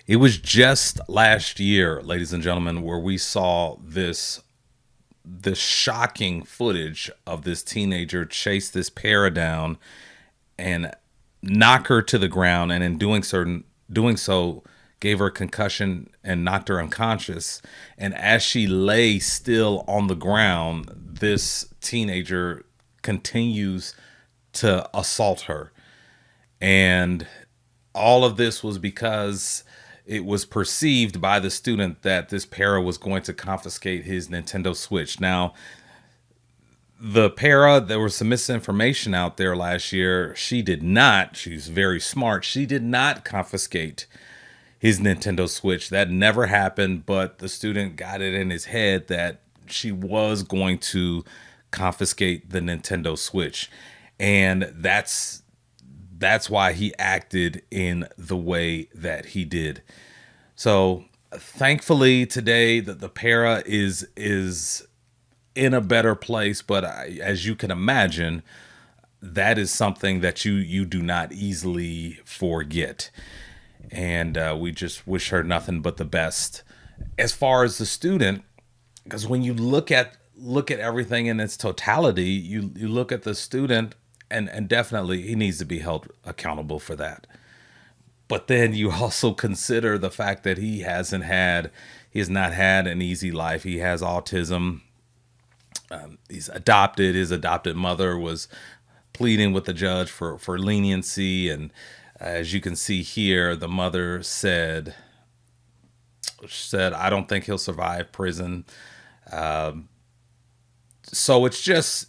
It was just last year, ladies and gentlemen, where we saw this shocking footage of this teenager chase this para down and knock her to the ground, and in doing so gave her a concussion and knocked her unconscious. And as she lay still on the ground, this teenager continues to assault her. And all of this was because it was perceived by the student that this para was going to confiscate his Nintendo Switch. Now, the para, there was some misinformation out there last year. She did not, she's very smart, she did not confiscate his Nintendo Switch. That never happened, but the student got it in his head that she was going to confiscate the Nintendo Switch. And that's why he acted in the way that he did. So thankfully today that the para is in a better place, but as you can imagine, that is something that you do not easily forget. And we just wish her nothing but the best. As far as the student, because when you look at everything in its totality, you look at the student, and definitely he needs to be held accountable for that. But then you also consider the fact that he has not had an easy life. He has autism. He's adopted. His adopted mother was pleading with the judge for leniency. And as you can see here, the mother said, I don't think he'll survive prison. So it's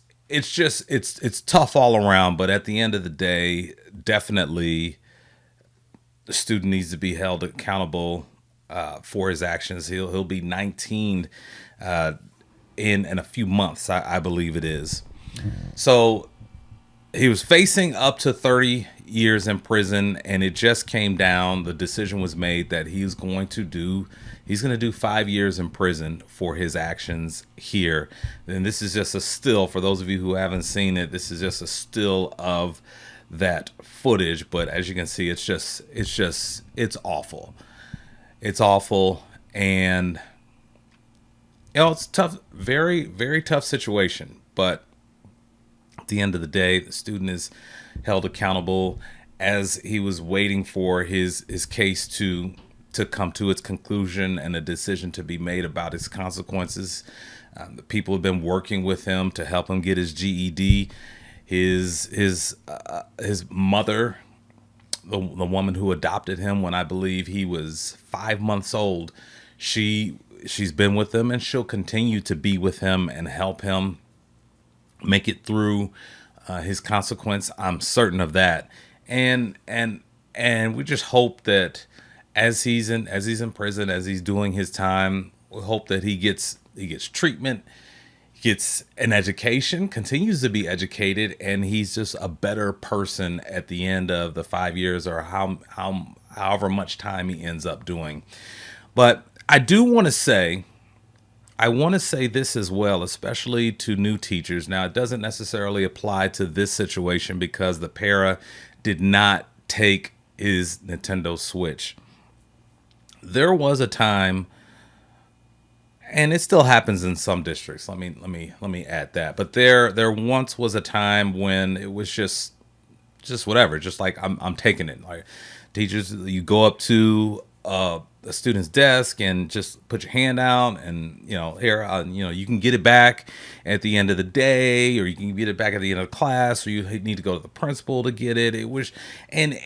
tough all around. But at the end of the day, definitely the student needs to be held accountable for his actions. He'll be 19 in a few months, I believe it is. So he was facing up to 30 years in prison, and it just came down. The decision was made that he's going to do 5 years in prison for his actions here. And this is just a still, for those of you who haven't seen it, this is just a still of that footage. But as you can see, it's awful. It's awful. And it's tough, very, very tough situation. But at the end of the day, the student is held accountable as he was waiting for his case to come to its conclusion and a decision to be made about his consequences. The people have been working with him to help him get his GED. His mother, the woman who adopted him when I believe he was 5 months old, she's been with him, and she'll continue to be with him and help him make it through his consequence. I'm certain of that. And we just hope that as he's in prison, as he's doing his time, we hope that he gets treatment, gets an education, continues to be educated, and he's just a better person at the end of the 5 years, or however much time he ends up doing. But I want to say this as well, especially to new teachers. Now, it doesn't necessarily apply to this situation because the para did not take his Nintendo Switch. There was a time, and it still happens in some districts. Let me add that. But there once was a time when it was just whatever, just like I'm taking it. Like teachers, you go up to a student's desk and just put your hand out, and here, you can get it back at the end of the day, or you can get it back at the end of the class, or you need to go to the principal to get it. It was, and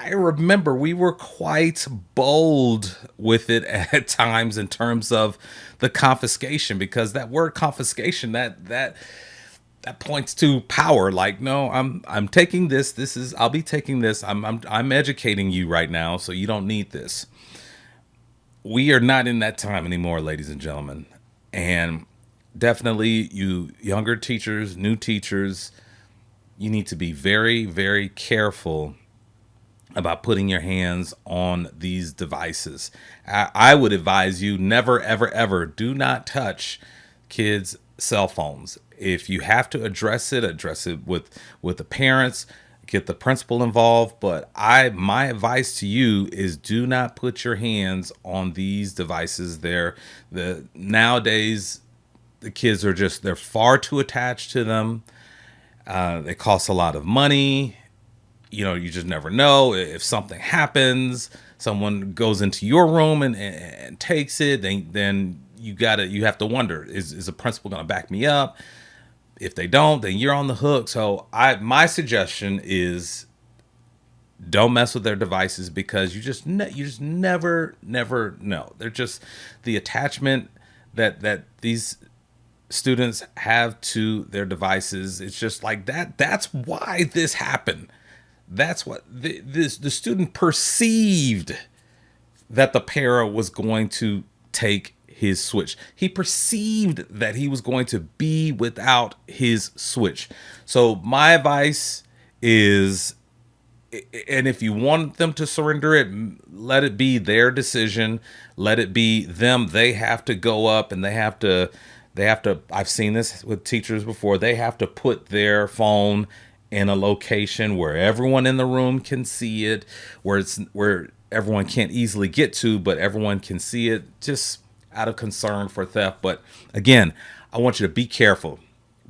I remember we were quite bold with it at times in terms of the confiscation, because that word confiscation, that points to power. Like, no, I'm taking this. I'll be taking this. I'm educating you right now, so you don't need this. We are not in that time anymore, ladies and gentlemen. And definitely, you younger teachers, new teachers, you need to be very, very careful about putting your hands on these devices. I would advise you never, ever, ever do not touch kids' cell phones. If you have to address it with the parents. get the principal involved. But my advice to you is do not put your hands on these devices. The nowadays the kids are just, they're far too attached to them. They cost a lot of money. You just never know if something happens. Someone goes into your room and takes it. Then you have to wonder, is the principal going to back me up? If they don't, then you're on the hook. So my suggestion is don't mess with their devices, because you just never know. They're just the attachment that these students have to their devices. It's just like that. That's why this happened. That's what the student perceived that the para was going to take his Switch. He perceived that he was going to be without his Switch. So my advice is, and if you want them to surrender it, let it be their decision. Let it be them. They have to go up and they have to, I've seen this with teachers before. They have to put their phone in a location where everyone in the room can see it, where everyone can't easily get to, but everyone can see it, just out of concern for theft. But again, I want you to be careful.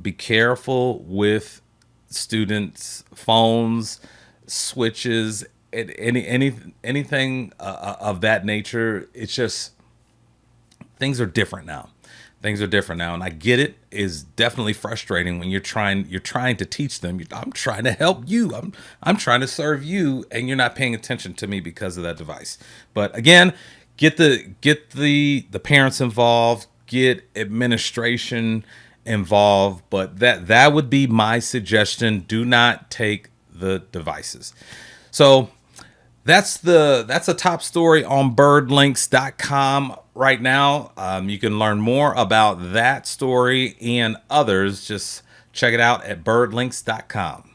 Be careful with students' phones, switches, anything of that nature. It's just, things are different now. Things are different now, and I get it. Is definitely frustrating when you're trying to teach them. I'm trying to help you. I'm trying to serve you, and you're not paying attention to me because of that device. But again, get the parents involved, get administration involved. But that would be my suggestion. Do not take the devices. So that's a top story on birdlinks.com right now. You can learn more about that story and others. Just check it out at birdlinks.com.